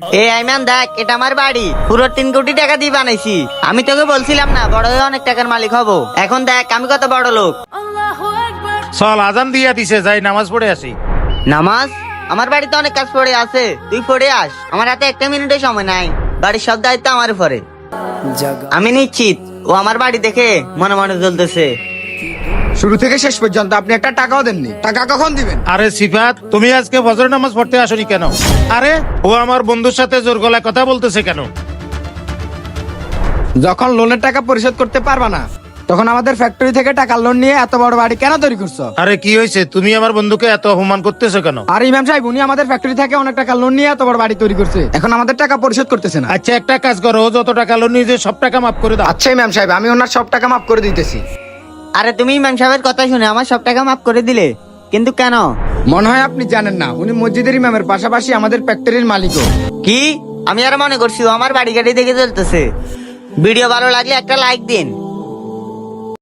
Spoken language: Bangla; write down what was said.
এই আইমান দেখ, এটা আমার বাড়ি, পুরো 3 কোটি টাকা দিয়ে বানাইছি। আমি তোকে বলছিলাম না বড় হয়ে অনেক টাকার মালিক হব। এখন দেখ আমি কত বড় লোক। চল আজান দিয়া দিছে, যাই নামাজ পড়ে আসি। নামাজ? আমার বাড়িতে অনেক কাজ পড়ে আছে, তুই পড়ে আস। আমার হাতে 1 মিনিটের সময় নাই, বাড়ির সব দায়িত্ব আমার উপরে। আমি নিশ্চিত ও আমার বাড়ি দেখে মনে মনে জ্বলতেছে। শুরু থেকে শেষ পর্যন্ত আপনি একটা টাকাও দেননি, টাকা কখন দিবেন? আরে সিফাত, তুমি আজকে ফজরের নামাজ পড়তে আসনি কেন? আরে ও আমার বন্ধুর সাথে জোর গলায় কথা বলতেছে কেন? যখন লোনের টাকা পরিশোধ করতে পারবা না, তখন আমাদের ফ্যাক্টরি থেকে টাকা লোন নিয়ে এত বড় বাড়ি কেন তৈরি করছো? আরে কি হয়েছে, তুমি আমার বন্ধুকে এত অপমান করতেছো কেন? আর ইমাম সাহেব, উনি আমাদের ফ্যাক্টরি থেকে অনেক টাকা লোন নিয়ে এত বড় বাড়ি তৈরি করছে, এখন আমাদের টাকা পরিশোধ করতেছে না। আচ্ছা একটা কাজ করো, ও যত টাকা লোন নিয়েছে সব টাকা মাফ করে দাও। আচ্ছা ইমাম সাহেব, আমি ওনার সব টাকা মাফ করে দিতেছি। আরে তুমি ইমাম সাহেবের কথা শুনে আমার সব টাকা মাফ করে দিলে, কিন্তু কেন? মনে হয় আপনি জানেন না, উনি মসজিদের ইমামের পাশাপাশি আমাদের ফ্যাক্টরির মালিকও। কি? আমি আর মনে করছি ও আমার বাড়ি গাড়ি দেখে চলতেছে। ভিডিও ভালো লাগলে একটা লাইক দিন।